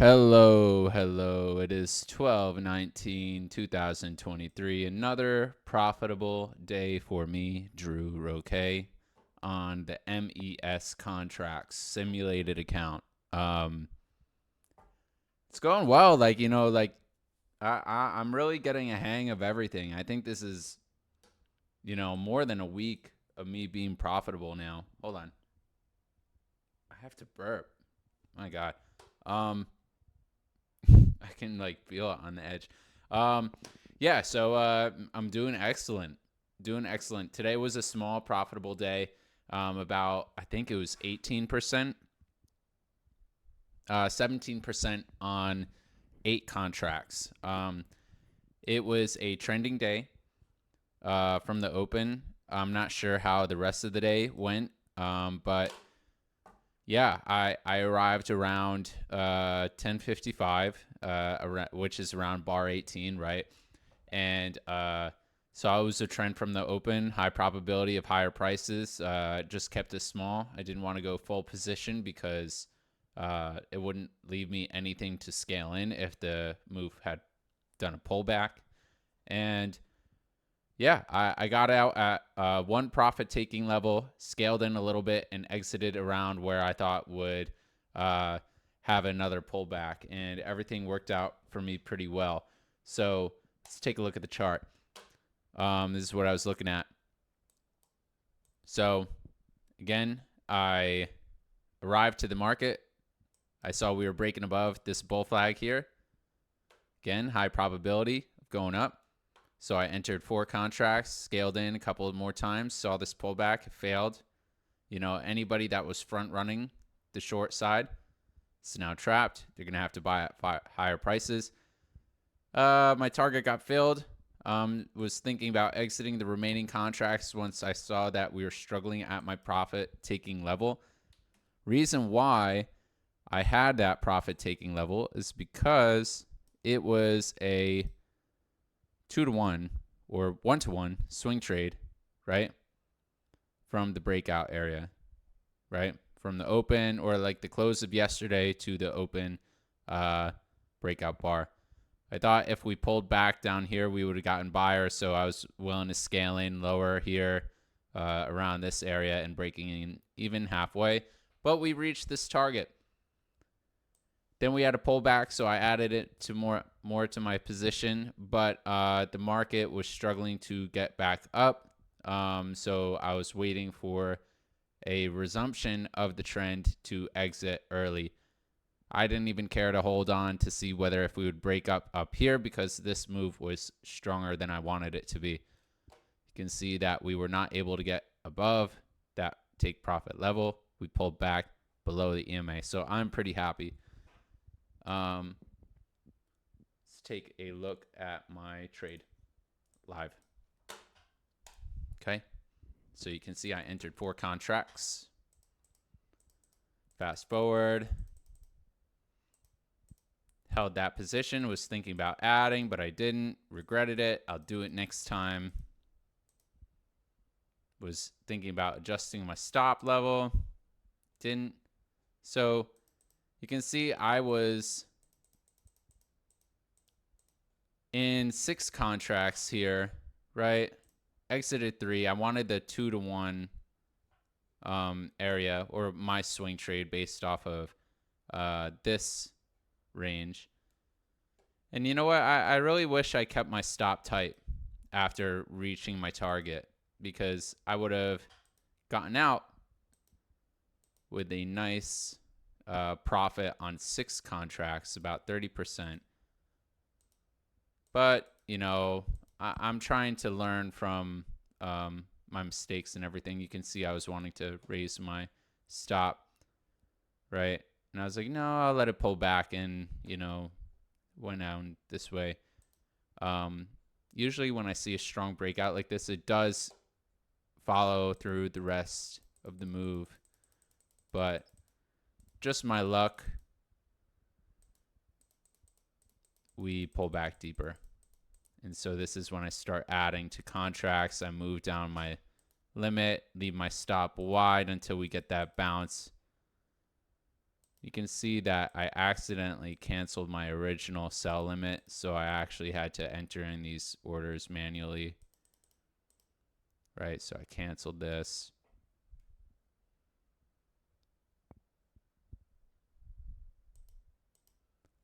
Hello. It is 12/19/2023. Another profitable day for me, Drew Roque, on the MES contracts simulated account. Um, it's going well. I'm really getting a hang of everything. I think this is, more than a week of me being profitable now. Hold on. I have to burp. My God. Um, I can feel it on the edge. Um, yeah, so I'm doing excellent. Doing excellent. Today was a small profitable day. About I think it was 18%, 17% on 8 contracts. It was a trending day from the open. I'm not sure how the rest of the day went, but yeah, I arrived around 10:55, which is around bar 18, right? And so I was a trend from the open, high probability of higher prices. Just kept it small. I didn't want to go full position because it wouldn't leave me anything to scale in if the move had done a pullback. And yeah, I got out at one profit taking level, scaled in a little bit, and exited around where I thought would have another pullback. And everything worked out for me pretty well. So let's take a look at the chart. This is what I was looking at. So again, I arrived to the market. I saw we were breaking above this bull flag here. Again, high probability of going up. So I entered 4 contracts, scaled in a couple more times, saw this pullback, failed. Anybody that was front running the short side is now trapped. They're going to have to buy at higher prices. My target got filled. Was thinking about exiting the remaining contracts once I saw that we were struggling at my profit taking level. Reason why I had that profit taking level is because it was a 2-to-1 or 1-to-1 swing trade, right? From the breakout area, right? From the open or the close of yesterday to the open breakout bar. I thought if we pulled back down here, we would have gotten buyers. So I was willing to scale in lower here around this area and breaking in even halfway. But we reached this target. Then we had a pullback, so I added it to more to my position. But the market was struggling to get back up. So I was waiting for a resumption of the trend to exit early. I didn't even care to hold on to see whether if we would break up here because this move was stronger than I wanted it to be. You can see that we were not able to get above that take profit level. We pulled back below the EMA. So I'm pretty happy. Let's take a look at my trade live. Okay. So you can see I entered 4 contracts. Fast forward. Held that position, was thinking about adding, but I didn't. Regretted it. I'll do it next time. Was thinking about adjusting my stop level. Didn't. So you can see I was in 6 contracts here, right? Exited 3. I wanted the 2-to-1 area or my swing trade based off of this range. And you know what? I really wish I kept my stop tight after reaching my target because I would have gotten out with a nice profit on 6 contracts, about 30%. But, I'm trying to learn from my mistakes and everything. You can see I was wanting to raise my stop, right? And I was like, no, I'll let it pull back and, went down this way. Usually when I see a strong breakout like this, it does follow through the rest of the move. But just my luck, we pull back deeper. And so this is when I start adding to contracts. I move down my limit, leave my stop wide until we get that bounce. you can see that I accidentally canceled my original sell limit, so I actually had to enter in these orders manually, right? So I canceled this.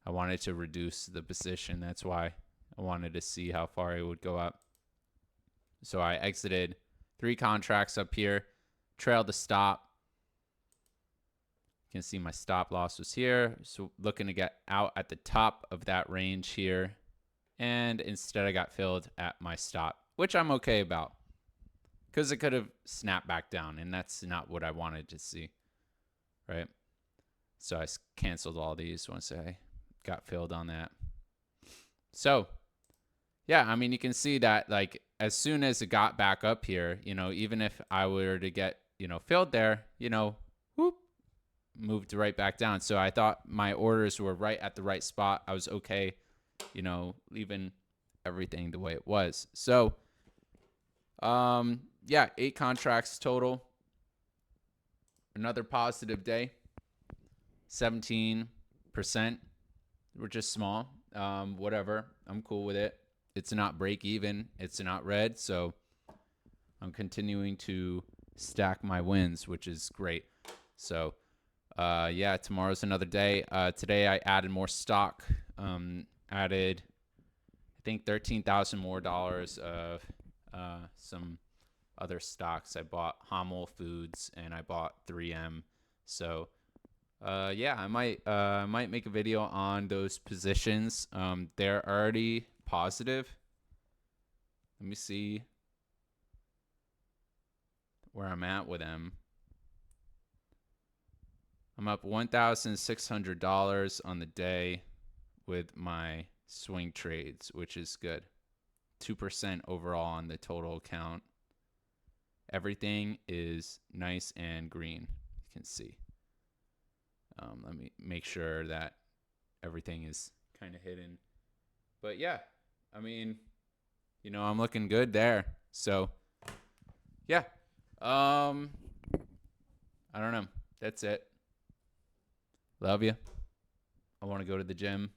I wanted to reduce the position. That's why I wanted to see how far it would go up. So I exited 3 contracts up here, trailed the stop. You can see my stop loss was here. So looking to get out at the top of that range here. And instead I got filled at my stop, which I'm okay about because it could have snapped back down, and that's not what I wanted to see, right? So I canceled all these once I got filled on that. So yeah, I mean, you can see that like as soon as it got back up here, even if I were to get, filled there, whoop, moved right back down. So I thought my orders were right at the right spot. I was okay, leaving everything the way it was. So, yeah, 8 contracts total. Another positive day. 17%. We're just small. Whatever. I'm cool with it. It's not break even. It's not red. So I'm continuing to stack my wins, which is great. So, yeah, tomorrow's another day. Today I added more stock. Added, I think, $13,000 more of some other stocks. I bought Hamel Foods and I bought 3M. So, yeah, I might make a video on those positions. They're already positive. Let me see where I'm at with them. I'm up $1,600 on the day with my swing trades, which is good. 2% overall on the total account. Everything is nice and green. You can see. Let me make sure that everything is kind of hidden. But yeah, I mean, I'm looking good there. So yeah, I don't know. That's it. Love you. I want to go to the gym,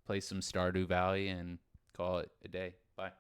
play some Stardew Valley, and call it a day. Bye.